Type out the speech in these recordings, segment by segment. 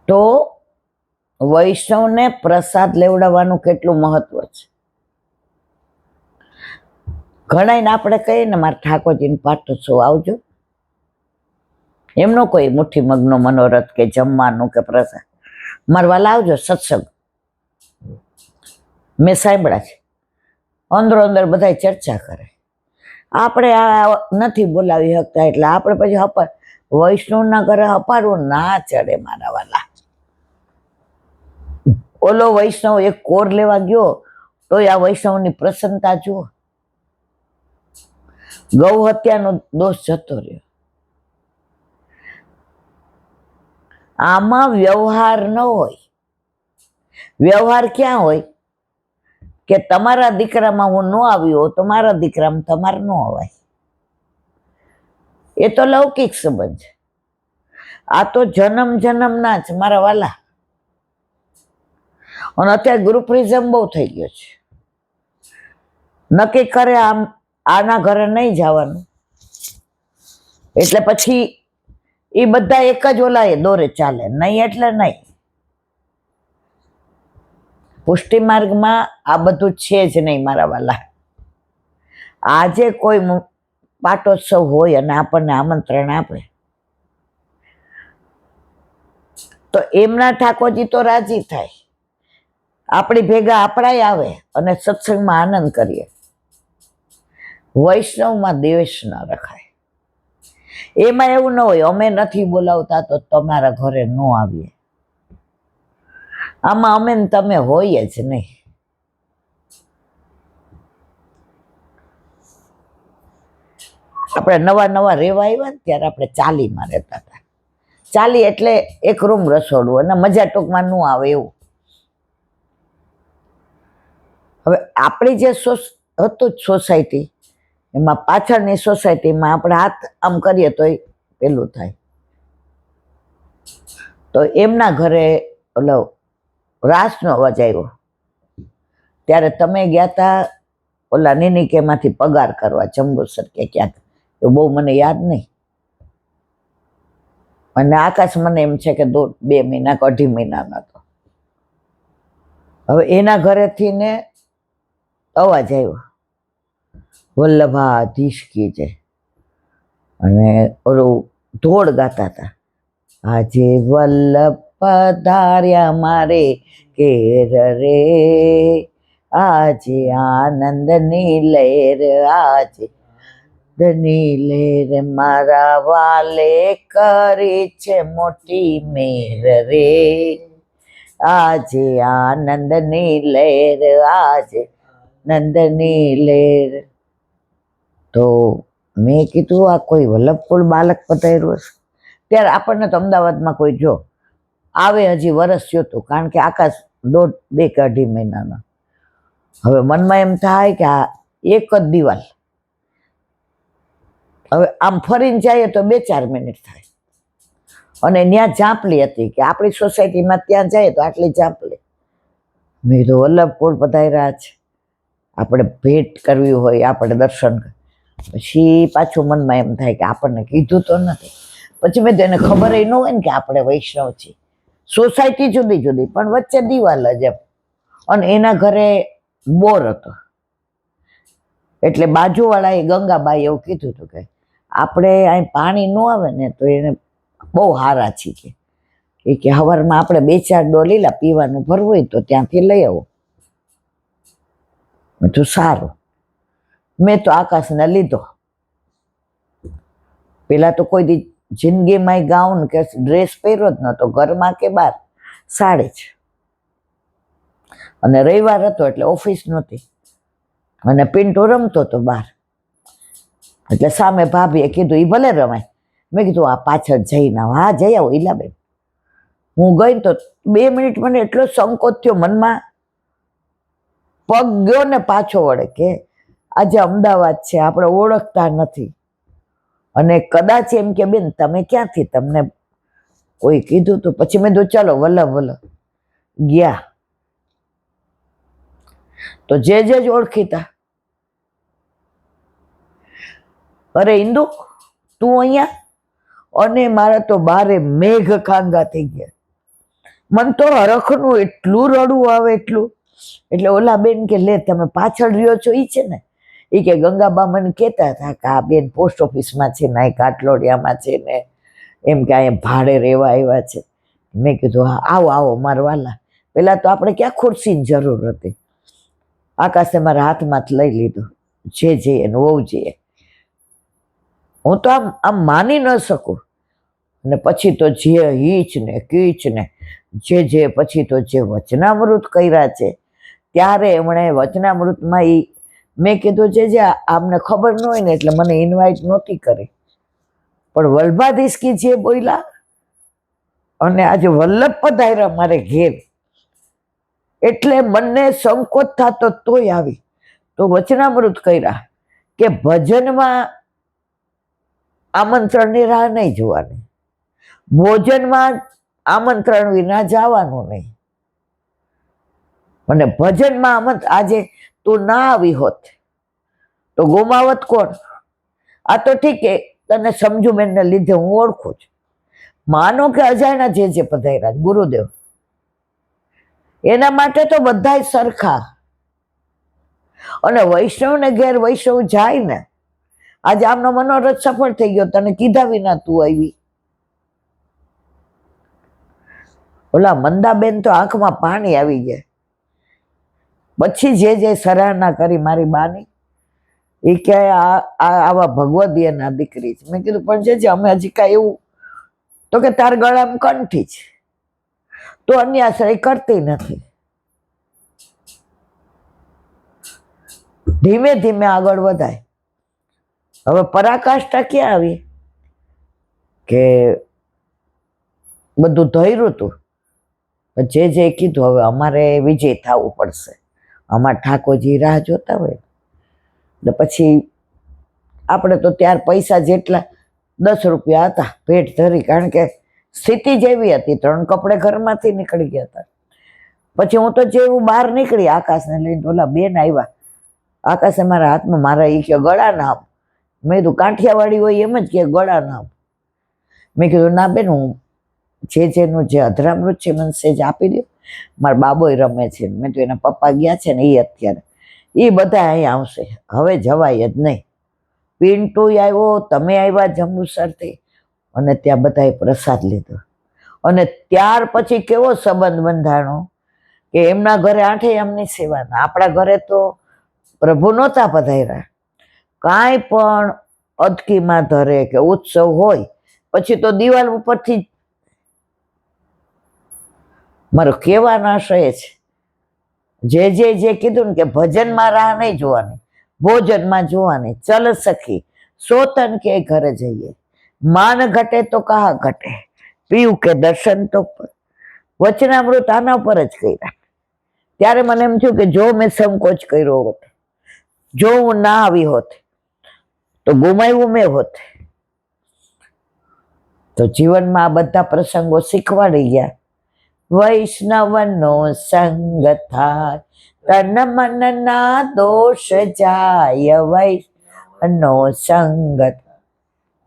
તો વૈષ્ણવને પ્રસાદ લેવડાવવાનું કેટલું મહત્વ છે. ઘણાને આપણે કહીએ ને મારા ઠાકોરજીને પાટોત્સવ આવજો, એમનો કોઈ મુઠ્ઠી મગનો મનોરથ કે જમવાનું કે પ્રસાદ, મારા વાલા આવજો સત્સંગ. મેં સાંભળ્યા છે, અંદરો અંદર બધા ચર્ચા કરે. આપણે આ નથી બોલાવી શકતા એટલે આપણે પછી વૈષ્ણવના ઘરે હપાડવું ના ચડે મારા વાલા. ઓલો વૈષ્ણવ એક કોર લેવા ગયો તો આ વૈષ્ણવની પ્રસન્નતા જુઓ. ગૌ હત્યાનો દોષ જતો રહ્યો. આમાં વ્યવહાર ન હોય. વ્યવહાર ક્યાં હોય કે તમારા દીકરામાં હું ન આવ્યો તો મારા દીકરામાં તમારે ન અવાય. એ તો લૌકિક સંબંધ છે. આ તો જન્મ જન્મના જ મારા વાલા. અને અત્યારે ગ્રુપરિઝમ બહુ થઈ ગયો છે. નક્કી કરે આમ આના ઘરે નહીં જવાનું એટલે પછી એ બધા એક જ ઓલા દોરે ચાલે, નહીં એટલે નહીં. પુષ્ટિ માર્ગમાં આ બધું છે જ નહીં મારા વાલા. આજે કોઈ પાટોત્સવ હોય અને આપણને આમંત્રણ આપે તો એમના ઠાકોરજી તો રાજી થાય, આપણી ભેગા આપણાય આવે અને સત્સંગમાં આનંદ કરીએ. વૈષ્ણવમાં દ્વેષ ન રખાય. એમાં એવું ન હોય અમે નથી બોલાવતા તો તમારા ઘરે ન આવીએ. આમાં અમે ને તમે હોઈએ જ નહીં. આપણે નવા નવા રહેવા આવ્યા ને ત્યારે આપણે ચાલીમાં રહેતા હતા. ચાલી એટલે એક રૂમ રસોડું અને મજા ટૂંકમાં ન આવે એવું. હવે આપણી જે હતું સોસાયટી એમાં પાછળની સોસાયટીમાં આપણે હાથ આમ કરીએ તો પેલું થાય. તો એમના ઘરે ઓલો રાસનો અવાજ આવ્યો ત્યારે તમે ગયા તા ઓલા નિનિકેમાંથી પગાર કરવા જંબુસર કે ક્યાંક, એવું બહુ મને યાદ નહીં. અને આકાશ મને એમ છે કે 2 મહિના કે 2.5 મહિનાનો હતો. હવે એના ઘરેથી ને અવાજ આવ્યો વલ્લભાધીશ કી જય, અને ઓલું ધોળ ગાતા હતા આજે વલ્લભ પધાર્યા મારે ઘેર રે, આજે આનંદની લહેર, આજે આનંદની લહેર, મારા વાલે કરી છે મોટી મેર રે, આજે આનંદની લહેર, આજે આનંદની લહેર. તો મેં કીધું આ કોઈ વલ્લભકુળ બાલક પધાર્યું હશે. ત્યારે આપણને તો અમદાવાદમાં કોઈ જો આવે હજી વરસ થયું હતું, કારણ કે આકાશ 2 કે 2.5 મહિનાના. હવે મનમાં એમ થાય કે આ એક જ દિવાલ, હવે આમ ફરીને જઈએ તો 2-4 મિનિટ થાય. અને ત્યાં ઝાંપલી હતી કે આપણી સોસાયટીમાં ત્યાં જાય તો આટલી ઝાંપલી. મેં તો વલ્લભકુળ પધાર્યા છે, આપણે ભેટ કરવી હોય, આપણે દર્શન. પછી પાછું મનમાં એમ થાય કે આપણને કીધું તો નથી. પછી મેં તેને ખબર ન હોય ને કે આપણે વૈષ્ણવ છીએ. સોસાયટી જુદી જુદી પણ વચ્ચે દિવાલ જ એમ. અને એના ઘરે બોર હતો એટલે બાજુવાળાએ ગંગાબાઈ એવું કીધું હતું કે આપણે અહીં પાણી ન આવે ને તો એને બહુ હારા છીએ કે સવારમાં આપણે 2-4 ડોલીલા પીવાનું ભરવું હોય તો ત્યાંથી લઈ આવો. તો સારું. મેં તો આકાશને લીધો. પેલા તો કોઈ દી જિંદગીમાં ગાઉન કે ડ્રેસ પહેર્યો જ નહોતો, ઘરમાં કે બહાર સાડી જ. અને રવિવાર હતો એટલે ઓફિસ નહોતી અને પિન્ટુ રમતો હતો બહાર. એટલે સામે ભાભીએ કીધું એ ભલે રમાય. મેં કીધું આ પાછળ જઈને આવો. હા જઈ આવો ઈલાબેન. હું ગઈ તો 2 મિનિટ મને એટલો સંકોચ થયો મનમાં, પગ ગયો ને પાછો વળે કે આજે અમદાવાદ છે, આપણે ઓળખતા નથી. અને કદાચ એમ કે બેન તમે ક્યાંથી, તમને કોઈ કીધું તું? પછી મેં કીધું ચાલો વલ્લભ ગયા. તો જે જ ઓળખીતા, અરે ઇન્દુ તું અહીંયા, અને મારા તો બારે મેઘ ખાંગા થઈ ગયા. મન તો હરખનું એટલું રડવું આવે એટલું. એટલે ઓલા બેન કે લે તમે પાછળ રહ્યો છો ઈ છે ને, એ કે ગંગાબા મને કહેતા હતા કે આ બેન પોસ્ટ ઓફિસમાં છે ને, આ કાટલોડિયામાં છે ને, એમ કે અહીંયા ભાડે રહેવા આવ્યા છે. મેં કીધું હા આવો આવો મારા વાલા. પેલા તો આપણે ક્યાં ખુરશીની જરૂર હતી. આકાશે મારા હાથમાંથી લઈ લીધું, જે જઈએ ને વહુ જઈએ. હું તો આમ આમ માની ન શકું. અને પછી તો જે હીચ ને કીચ ને જે પછી તો જે વચનામૃત કર્યા છે, ત્યારે એમણે વચનામૃતમાં મેં કીધું જે આમને ખબર ન હોય ને એટલે મને ઇન્વાઇટ નહોતી કરી, પણ વલ્ભાધીશકી જે બોલ્યા અને આજે વલ્લભ પધાર્યા મારે ઘેર, એટલે મને સંકોચ થતો તોય આવી. તો વચનામૃત કર્યા કે ભજનમાં આમંત્રણની રાહ નહીં જોવાની, ભોજનમાં આમંત્રણ વિના જવાનું નહીં. અને ભજનમાં આજે તું ના આવી હોત તો ગુમાવત કોણ? આ તો ઠીક છે તને સમજુબેનને લીધે હું ઓળખું છું. માનો કે અજાણ્યા જે પધાર્યા ગુરુદેવ, એના માટે તો બધા સરખા. અને વૈષ્ણવને ઘેર વૈષ્ણવ જાય ને, આજે આમનો મનોરથ સફળ થઈ ગયો, તને કીધા વિના તું આવી. ઓલા મંદાબેન તો આંખમાં પાણી આવી ગયા. પછી જે સરાહના કરી મારી બાની, એ કે આવા ભગવદીયના દીકરી છે. મેં કીધું પણ જે અમે હજી કાંઈ એવું, તો કે તાર ગળામાં કંઠી છે તો અન્યાશ્રય કરતી નથી. ધીમે ધીમે આગળ વધાય. હવે પરાકાષ્ઠા ક્યાં આવી કે બધું ધૈર્યું હતું, જે કીધું હવે અમારે વિજય થવું પડશે, અમારા ઠાકોરજી રાહ જોતા હોય. ને પછી આપણે તો ત્યાર પૈસા જેટલા 10 રૂપિયા હતા પેટ ધરી, કારણ કે સ્થિતિ જેવી હતી, 3 કપડે ઘરમાંથી નીકળી ગયા હતા. પછી હું તો જેવું બહાર નીકળી આકાશને લઈને, ઓલા બેન આવ્યા, આકાશે મારા હાથમાં મારા એ કે ગળા ના આપ. મેં કીધું કાંઠિયાવાડી હોય એમ જ કે ગળા ના આપ. મેં કીધું ના બેન, હું જેનું જે અધરામૃત છે મને સેજ આપી દો, મારા બાબોય રમે છે. મેં તો એના પપ્પા ગયા છે ને એ અત્યારે, એ બધા અહીંયા આવશે, હવે જવાય જ નહીં. પિન્ટુ આવ્યો, તમે આવ્યા જંબુસરથી, અને ત્યાં બધાએ પ્રસાદ લીધો. અને ત્યાર પછી કેવો સંબંધ બંધાણો કે એમના ઘરે 8 એમની સેવાના. આપણા ઘરે તો પ્રભુ નહોતા પધાર્યા. કાંઈ પણ અદકીમાં ધરે કે ઉત્સવ હોય પછી તો દિવાલ ઉપરથી. મારો કહેવાનો આશય છે, જે કીધું ને કે ભજનમાં રાહ નહીં જોવાની, ભોજનમાં જોવાની. ચલ સખી સોતન કે ઘરે જઈએ, માન ઘટે તો કહા ઘટે, પીવું કે દર્શન તો. વચનામૃત આના પર જ કર્યા. ત્યારે મને એમ થયું કે જો મેં સંકોચ કર્યો હોત, જો હું ના આવી હોત તો ગુમાવ્યું મેં હોત. તો જીવનમાં આ બધા પ્રસંગો શીખવાડી ગયા. વૈષ્ણવનો સંગ થાય તન મન ના દોષ જાય, વૈષ્ણવનો સંગ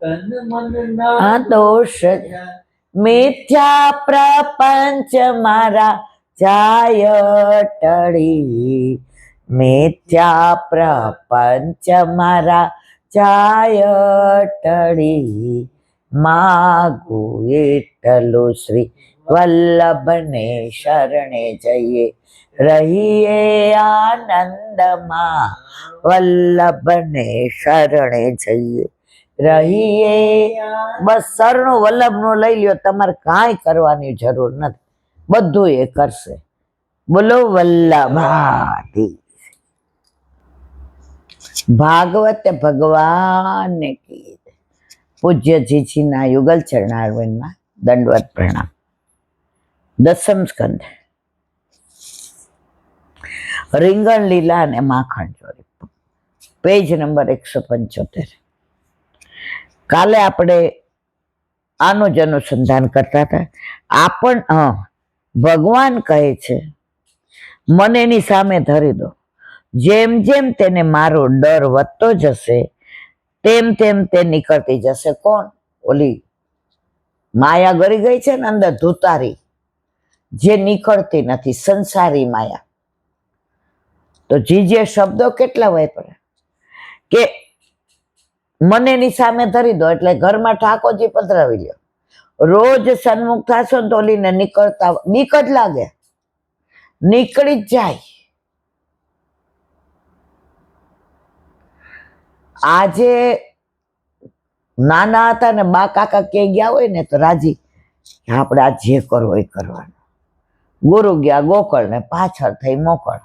તન મન ના દોષ, મિથ્યા પ્રપંચ મારા જાય ટળી, મિથ્યા પ્રપંચ મારા જાય ટળી, માગું એટલું શ્રી વલ્લભને શરણે જઈએ, રહીએ આનંદમાં વલ્લભને શરણે જઈએ, રહીએ. બસ શરણું વલ્લભનું લઈ લ્યો, તમારે કાંઈ કરવાની જરૂર નથી, બધું એ કરશે. બોલો વલ્લભાથી. ભાગવત ભગવાન કી. પૂજ્ય જીજીના યુગલ ચરણારવિંદમાં દંડવત પ્રણામ. 10મ સ્કંદ, રીંગણ લીલા અને માખણ ચોરી, પેજ નંબર 175. કાલે આપણે આનું જ અનુસંધાન કરતા હતા. ભગવાન કહે છે મને એની સામે ધરી દો, જેમ જેમ તેને મારો ડર વધતો જશે તેમ તેમ તે નીકળતી જશે. કોણ? ઓલી માયા ગરી ગઈ છે ને અંદર ધુતારી, જે નીકળતી નથી, સંસારી માયા. તો જે શબ્દો કેટલા વાપરે કે મને એની સામે ધરી દો એટલે ઘરમાં ઠાકોરજી પધરાવી લ્યો. રોજ સન્મુખ થશો ને તો ઓલીને નીકળતા બીક જ લાગે, નીકળી જ જાય. આજે નાના હતા ને બા કાકા ક્યાંય ગયા હોય ને તો રાજી, આપણે આ જે કરવો એ કરવાનું. ગુરુ ગયા ગોકળ ને પાછળ થઈ મોકળ.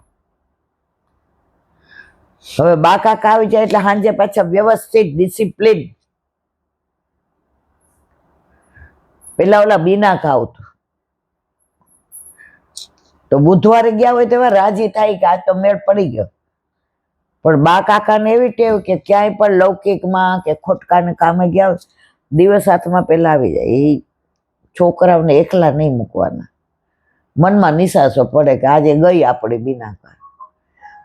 હવે બા કાકા આવી જાય એટલે સાંજે પાછા વ્યવસ્થિત ડિસિપ્લિન. પેલા ઓલા બીના ખાવતું તો બુધવારે ગયા હોય તો રાજી થાય કે આ તો મેળ પડી ગયો. પણ બા કાકાને એવી ટેવ કે ક્યાંય પણ લૌકિકમાં કે ખોટકાને કામે ગયા હોય દિવસ હાથમાં પેલા આવી જાય. એ છોકરાઓને એકલા નહીં મૂકવાના, મનમાં નિશાસો પડે કે આજે ગઈ આપણી બીના કા.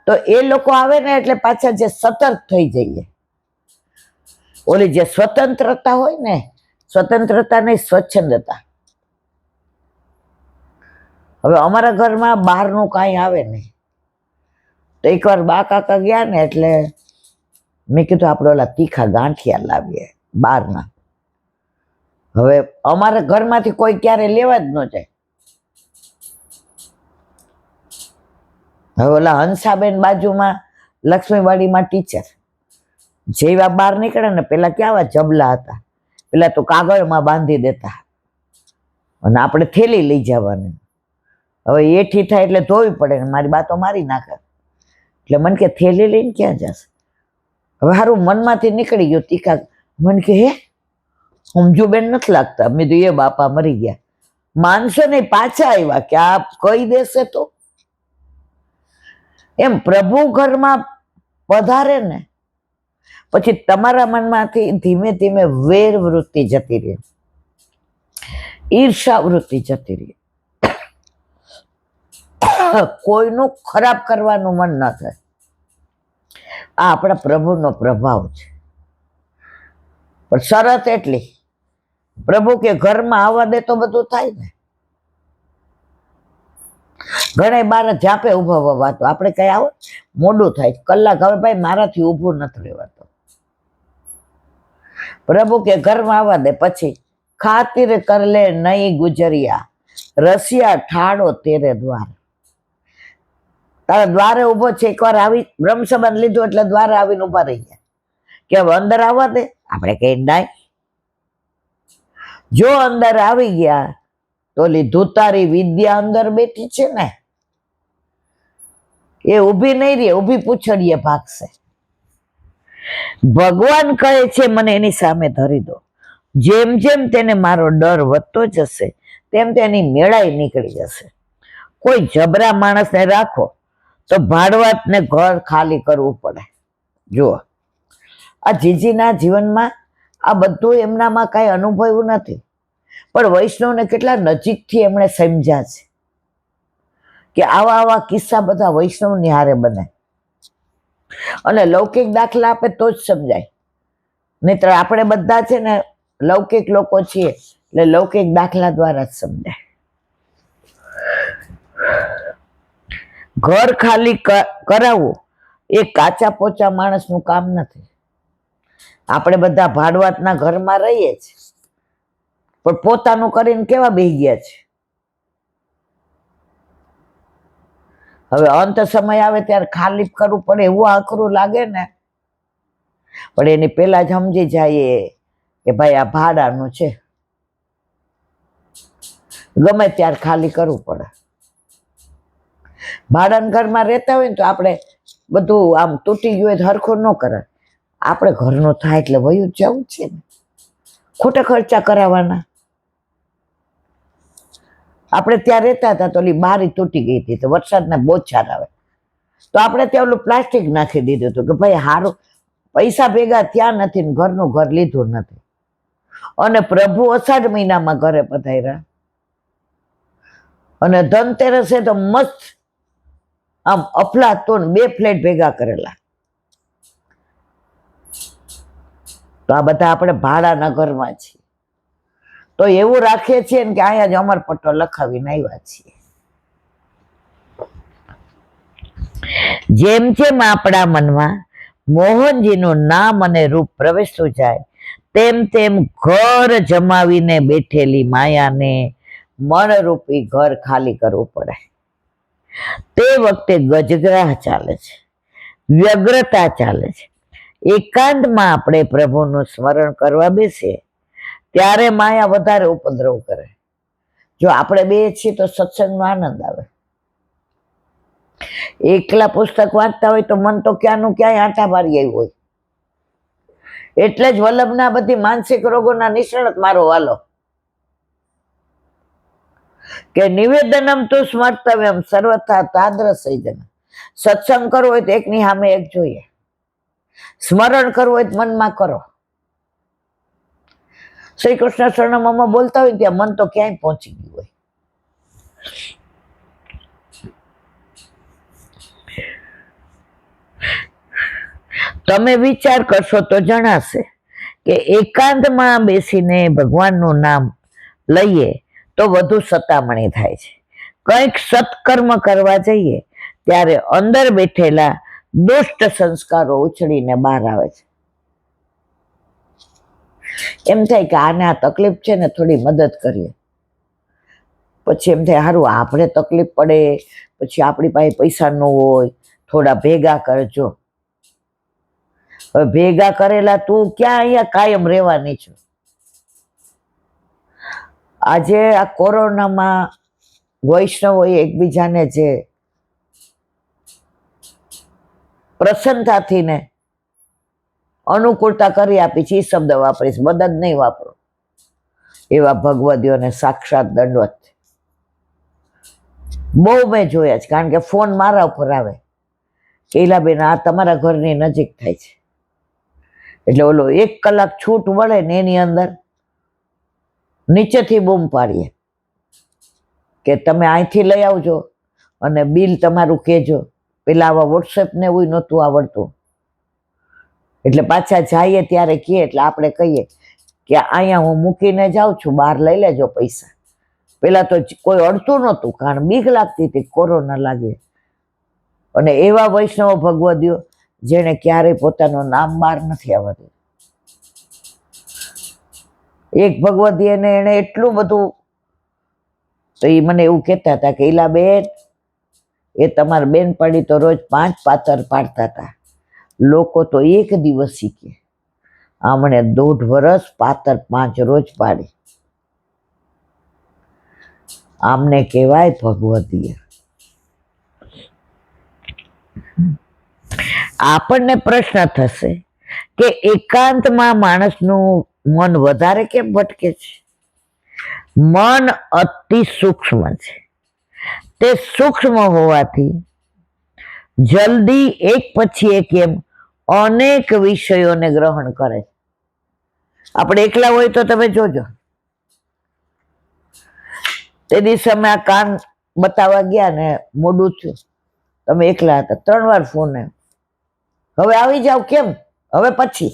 તો એ લોકો આવે ને એટલે પાછા જે સતર્ક થઈ જઈએ. ઓલી જે સ્વતંત્રતા હોય ને, સ્વતંત્રતા નહીં સ્વચ્છંદતા. હવે અમારા ઘરમાં બહારનું કાંઈ આવે નહીં. તો એકવાર બા કાકા ગયા ને એટલે મેં કીધું આપણે ઓલા તીખા ગાંઠિયા લાવીએ બહારના. હવે અમારા ઘરમાંથી કોઈ ક્યારે લેવા જ ન જાય. હવે ઓલા હંસાબેન બાજુમાં લક્ષ્મીવાડીમાં ટીચર, જેવા બહાર નીકળે ને પેલા કેવા જબલા હતા, પેલા તો કાગળમાં બાંધી દેતા અને આપણે થેલી લઈ જવાની. હવે એઠી થાય એટલે ધોવી પડે ને મારી બા તો મારી નાખે. એટલે મને કે થેલી લઈને ક્યાં જશે? હવે સારું મનમાંથી નીકળી ગયું તીખા. મને કે હે સમજુબેન નથી લાગતા. મેં તો એ બાપા મરી ગયા. માનસો નહીં પાછા આવ્યા કે આ કહી દેશે તો. એમ પ્રભુ ઘરમાં પધારે ને પછી તમારા મનમાંથી ધીમે ધીમે વેર વૃત્તિ જતી રહે, ઈર્ષા વૃત્તિ જતી રહે, કોઈનું ખરાબ કરવાનું મન ન થાય. આ આપણા પ્રભુનો પ્રભાવ છે. પણ શરત એટલી, પ્રભુ કે ઘરમાં આવવા દે તો બધું થાય ને. ઘણા બાર જાપે ઉભા વાતો, આપણે કઈ આવો મોડું થાય કલાક. હવે ભાઈ મારાથી ઊભું નથી રહેવાતું. પ્રભુ કે ઘરમાં આવવા દે. પછી ખાतिर કર લે નહીં ગુજરિયા, રસિયા ઠાડો તેરે દ્વાર. તારા દ્વારે ઉભો છે, એકવાર આવી બ્રહ્મ સંબંધ લીધો એટલે દ્વારે આવીને ઉભા રહી ગયા કે હવે અંદર આવવા દે. આપણે કઈ નાય. જો અંદર આવી ગયા તો ઓલી ધુતારી વિદ્યા અંદર બેઠી છે ને એ ઊભી નહીં રહે, ઊભી પૂછડીએ ભાગશે. ભગવાન કહે છે મને એની સામે ધરી દો. જેમ જેમ તેને મારો ડર વધતો જશે તેમ તેની મેળાઈ નીકળી જશે. કોઈ જબરા માણસને રાખો તો ભાડવાતને ઘર ખાલી કરવું પડે. જુઓ આ જીજીના જીવનમાં આ બધું એમનામાં કાંઈ અનુભવ્યું નથી, પણ વૈષ્ણવને કેટલા નજીકથી એમણે સમજ્યા છે કે આવા આવા કિસ્સા બધા વૈષ્ણવની હારે બને. અને લૌકિક દાખલા આપે તો જ સમજાય, નહીતર આપણે બધા છે ને લૌકિક લોકો છીએ એટલે લૌકિક દાખલા દ્વારા જ સમજાય. ઘર ખાલી કરાવવું એ કાચા પોચા માણસનું કામ નથી. આપણે બધા ભાડવાતના ઘરમાં રહીએ છીએ પણ પોતાનું કરીને કેવા બેસી ગયા છે. હવે અંત સમય આવે ત્યારે ખાલી કરવું પડે એવું આકરું લાગે ને, પણ એની પેલા જ સમજી જાય કે ભાઈ આ ભાડાનું છે, ગમે ત્યારે ખાલી કરવું પડે. ભાડાના ઘરમાં રહેતા હોય ને તો આપણે બધું આમ તૂટી ગયું હોય તો હરખું ન કરે. આપણે ઘરનું થાય એટલે વયું જવું છે ને, ખોટા ખર્ચા કરાવવાના. આપણે ત્યાં રહેતા હતા તો ઓલી બારી તૂટી ગઈ હતી તો વરસાદના બોછાર આવે તો આપણે ત્યાં ઓલું પ્લાસ્ટિક નાખી દીધું હતું કે ભાઈ હારું પૈસા ભેગા ત્યાં નથી ને ઘરનું ઘર લીધું નથી. અને પ્રભુ અષાઢ મહિનામાં ઘરે પધાર્યા અને ધનતેરસે તો મસ્ત આમ અફલાતૂન 2 ફ્લેટ ભેગા કરેલા. તો આ બધા આપણે ભાડાના ઘરમાં છીએ તો એવું રાખીએ છીએ ને કે અહીંયા જ અમરપટ્ટો લખાવીને આવ્યા છીએ. જેમ જેમ આપણા મનમાં મોહનજીનું નામ અને રૂપ પ્રવેશતું જાય, તેમ તેમ ઘર જમાવીને બેઠેલી માયાને મનરૂપી ઘર ખાલી કરવું પડે. તે વખતે ગજગ્રાહ ચાલે છે, વ્યગ્રતા ચાલે છે. એકાંતમાં આપણે પ્રભુનું સ્મરણ કરવા બેસીએ ત્યારે માયા વધારે ઉપદ્રવ કરે. જો આપણે બે છીએ તો સત્સંગનો આનંદ આવે. એકલા પુસ્તક વાંચતા હોય તો મન તો ક્યાંનું ક્યાંય આંટા મારી આવ્યું હોય. એટલે જ વલ્લભના બધી માનસિક રોગોના નિષ્ણાત મારો વાલો, કે નિવેદનમ તો સ્મર્તવ્યમ સર્વથા તાદ્રસૈજન. સત્સંગ કરવો હોય તો એકની સામે એક જોઈએ, સ્મરણ કરવું હોય તો મનમાં કરો. શ્રી કૃષ્ણ શરણમમાં બોલતા હોય ત્યાં મન તો ક્યાંય પહોંચી ગયું હોય. તમે વિચાર કરશો તો જણાશે કે એકાંતમાં બેસીને ભગવાનનું નામ લઈએ તો વધુ સતામણી થાય છે. કંઈક સત્કર્મ કરવા જઈએ ત્યારે અંદર બેઠેલા દુષ્ટ સંસ્કારો ઉછળીને બહાર આવે છે. એમ થાય કે આને આ તકલીફ છે ને, થોડી મદદ કરીએ. પછી એમ થાય સારું આપણે તકલીફ પડે, પછી આપણી પાસે પૈસા ન હોય, થોડા ભેગા કરજો. હવે ભેગા કરેલા તું ક્યાં અહીંયા કાયમ રહેવાની છું? આજે આ કોરોનામાં વૈષ્ણવોએ એકબીજાને જે પ્રસન્નતાથી ને અનુકૂળતા કરી આપી છે, એ શબ્દ વાપરીશ, મદદ નહીં વાપરો. એવા ભગવદીઓને સાક્ષાત દંડવત. બહુ મેં જોયા છે, કારણ કે ફોન મારા ઉપર આવે, કેલાબેન આ તમારા ઘરની નજીક થાય છે, એટલે ઓલો 1 કલાક છૂટ મળે ને એની અંદર નીચેથી બૂમ પાડીએ કે તમે અહીંથી લઈ આવજો અને બિલ તમારું કહેજો. પેલા આવા વોટ્સએપ ને એવું નહોતું આવડતું, એટલે પાછા જઈએ ત્યારે કહીએ, એટલે આપણે કહીએ કે અહીંયા હું મૂકીને જાઉં છું, બહાર લઈ લેજો પૈસા. પેલા તો કોઈ અડતું નહોતું, કારણ બીક લાગતી હતી કોરોના લાગે. અને એવા વૈષ્ણવ ભગવદીઓ જેને ક્યારેય પોતાનું નામ બહાર નથી આવવા દીધું. એક ભગવદી એને એટલું બધું, તો એ મને એવું કહેતા હતા કે ઈલાબેન, એ તમારા બેનપણી તો રોજ 5 પાતર પાડતા હતા, લોકો તો 1 દિવસ શીખે. આમણે 1.5 વર્ષ પાતર 5 રોજ પાડી. આમને કહેવાય ભગવદીય. આપણને પ્રશ્ન થશે કે એકાંતમાં માણસનું મન વધારે કેમ ભટકે છે? મન અતિ સૂક્ષ્મ છે. તે સૂક્ષ્મ હોવાથી જલ્દી એક પછી એક એમ અનેક વિષયોને ગ્રહણ કરે. આપણે એકલા હોય તો તમે જોજો, તે દિવસે અમે આ કાન બતાવવા ગયા ને મોડું થયું, તમે એકલા હતા, 3 વાર ફોન આવ્યો, હવે આવી જાવ, કેમ હવે પછી.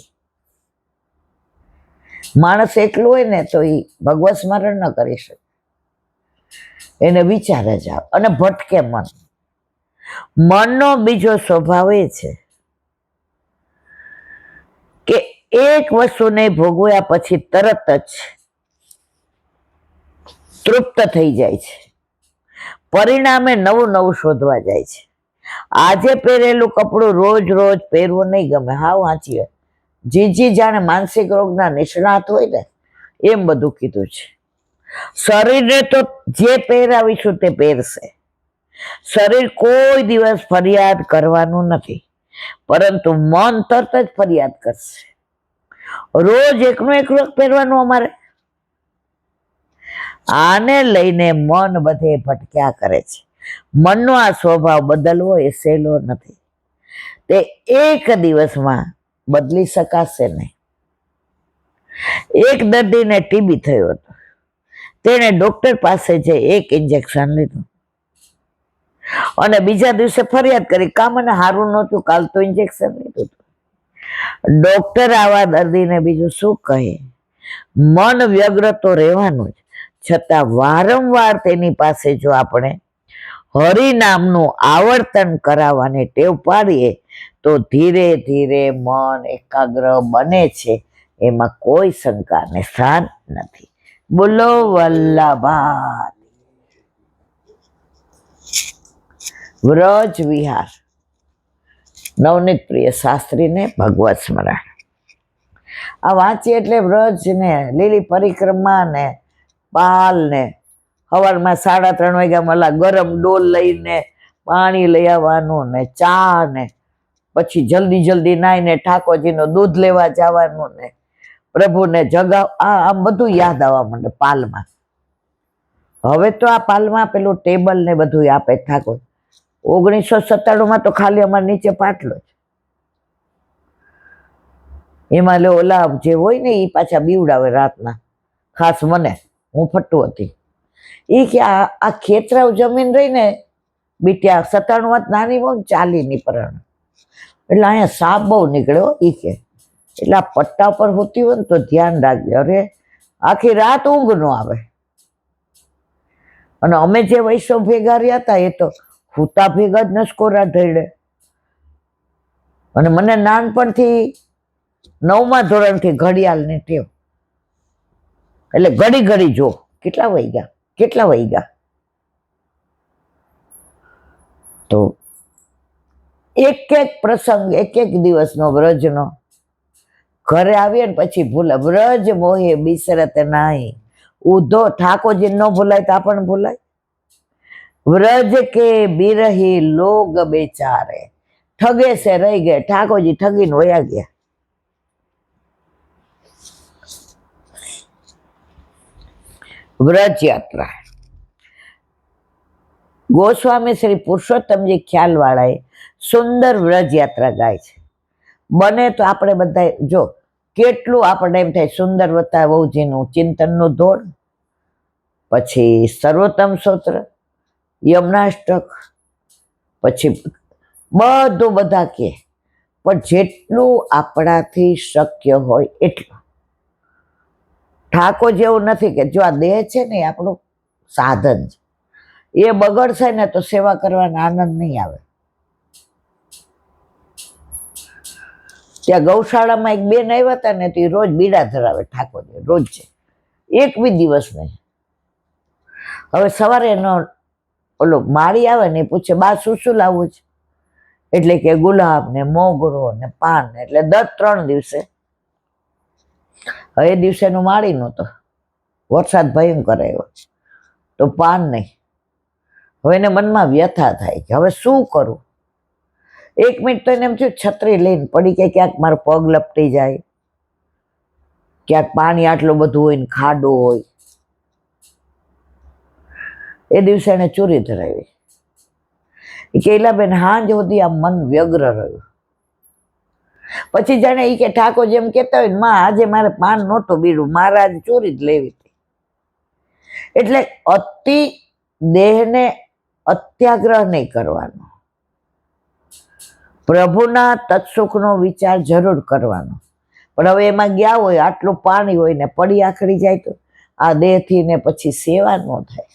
માણસ એકલું હોય ને તો એ ભગવત સ્મરણ ન કરી શકે, એને વિચારે જ આવે અને ભટકે મન. મનનો બીજો સ્વભાવ એ છે કે એક વસ્તુને ભોગવ્યા પછી તરત જ તૃપ્ત થઈ જાય છે, પરિણામે નવું નવું શોધવા જાય છે. આજે પહેરેલું કપડું રોજ રોજ પહેરવું નહીં ગમે. હાવ સાચી વાત. જીજી જાણે માનસિક રોગના નિષ્ણાત હોય ને એમ બધું કીધું છે. શરીરને તો જે પહેરાવીશું તે પહેરશે. શરીર કોઈ દિવસ ફરિયાદ કરવાનું નથી, પરંતુ મન તરત જ ફરિયાદ કરશે. રોજ એકનું એક પહેરવાનું અમારે. આને લઈને મન બધે ભટક્યા કરે છે. મનનો આ સ્વભાવ બદલવો એ સહેલો નથી. તે એક દિવસમાં બદલી શકાશે નહીં. એક દર્દીને ટીબી થયો હતો. તેણે ડોક્ટર પાસે જઈ 1 ઇન્જેક્શન લીધું અને બીજા દિવસે ફરિયાદ કરી, કામ મને સારું નહોતું, કાલ તો ઇન્જેક્શન લીધું. ડોક્ટર આવા દર્દીને બીજું શું કહે? મન વ્યગ્ર તો રહેવાનું જ, છતાં વારંવાર તેની પાસે જો આપણે હરિનામનું આવર્તન કરાવવાની ટેવ પાડીએ તો ધીરે ધીરે મન એકાગ્ર બને છે, એમાં કોઈ શંકા ને સ્થાન નથી. બોલો વલ્લભા. વ્રજ વિહાર. નવનીત પ્રિય શાસ્ત્રીને ભગવત સ્મરણ. આ વાંચીએ એટલે વ્રજ ને લીલી પરિક્રમા ને પાલ ને સવારમાં 3:30 વાગ્યા ગરમ ડોલ લઈને પાણી લઈ આવવાનું ને ચા ને પછી જલ્દી જલ્દી નાઈને ઠાકોરજીનું દૂધ લેવા જવાનું ને પ્રભુને જગાવ, આમ બધું યાદ આવવા માંડે પાલમાં. હવે તો આ પાલમાં પેલું ટેબલ ને બધું આપે ઠાકોર. 1997 તો ખાલી અમારે નીચે પાટલો જ. એમાં ઓલા જે હોય ને એ પાછા બીવડાવે રાતના, ખાસ મને, હું ફટ્ટું હતી. એ કે આ ખેતરાવ જમીન રહી ને બીટ્યા 97 નાની બહુ 40ની પરણ, એટલે અહીંયા સાપ બહુ નીકળ્યો. એ કે એટલે આ પટ્ટા પર હોતી હોય ને તો ધ્યાન રાખજે. અરે આખી રાત ઊંઘ ન આવે. અને અમે જે વૈષ્ણવ ભેગા રહ્યા હતા એ તો હુતા ભેગા જ નસકોરા ઢળે. અને મને નાનપણથી 9મા ધોરણથી ઘડિયાળની ટેવ, એટલે ઘડી ઘડી જો કેટલા વાગ્યા. તો એક એક પ્રસંગ, એક એક દિવસનો વ્રજનો, ઘરે આવીએ ને પછી ભૂલે. વ્રજ મોહે બિસરત નાહી, ઉધો ઠાકોરજી ન ભૂલાય તો આપણને ભૂલાય. વ્રજ કે બિરહી લોગ બેચારે, ઠગે સે રહી ગયા, ઠાકોરજી ઠગીને વયા ગયા. વ્રજ યાત્રા. ગોસ્વામી શ્રી પુરુષોત્તમજી ખ્યાલવાળાએ સુંદર વ્રજ યાત્રા ગાય છે. બને તો આપણે બધા જો કેટલું આપણને એમ થાય સુંદર વત્તા વહુજીનું ચિંતનનું ધોળ, પછી સર્વોત્તમ સ્તોત્ર, યમનાષ્ટક, પછી બધું બધા કે, પણ જેટલું આપણાથી શક્ય હોય એટલું. ઠાકોર જેવું નથી કે જો આ દેહ છે ને એ આપણું સાધન છે, એ બગડશે ને તો સેવા કરવાનો આનંદ નહીં આવે. ત્યાં ગૌશાળામાં એક બેન આવ્યા હતા ને તો એ રોજ બીડા ધરાવે ઠાકોરજી, રોજ છે, એક બી દિવસ નહીં. હવે સવારે એનો ઓલો માળી આવે ને એ પૂછે, બા શું લાવવું છે? એટલે કે ગુલાબ ને મોગરો ને પાન. એટલે દર 3 દિવસે. હવે એ દિવસેનું માળી નહોતો, વરસાદ ભયંકર આવ્યો તો પાન નહીં. હવે એને મનમાં વ્યથા થાય કે હવે શું કરું. 1 મિનિટ તો એને એમ થયું છત્રી લઈને પડી કે ક્યાંક મારો પગ લપટી જાય, ક્યાંક પાણી આટલું બધું હોય ને ખાડો હોય. એ દિવસે એને ચોરી ધરાવી. કે એલાબેન હાંજ સુધી આ મન વ્યગ્ર રહ્યું. પછી જાણે એ કે ઠાકોર જેમ કહેતા હોય ને, માં આજે મારે પાન નહોતું બીડું, મારે આજે ચોરી જ લેવી હતી. એટલે અતિ દેહને અત્યાગ્રહ નહીં કરવાનો, પ્રભુના તત્સુખનો વિચાર જરૂર કરવાનો. પણ હવે એમાં ગયા હોય, આટલું પાણી હોય ને પડી આખડી જાય તો આ દેહથી ને પછી સેવા ન થાય.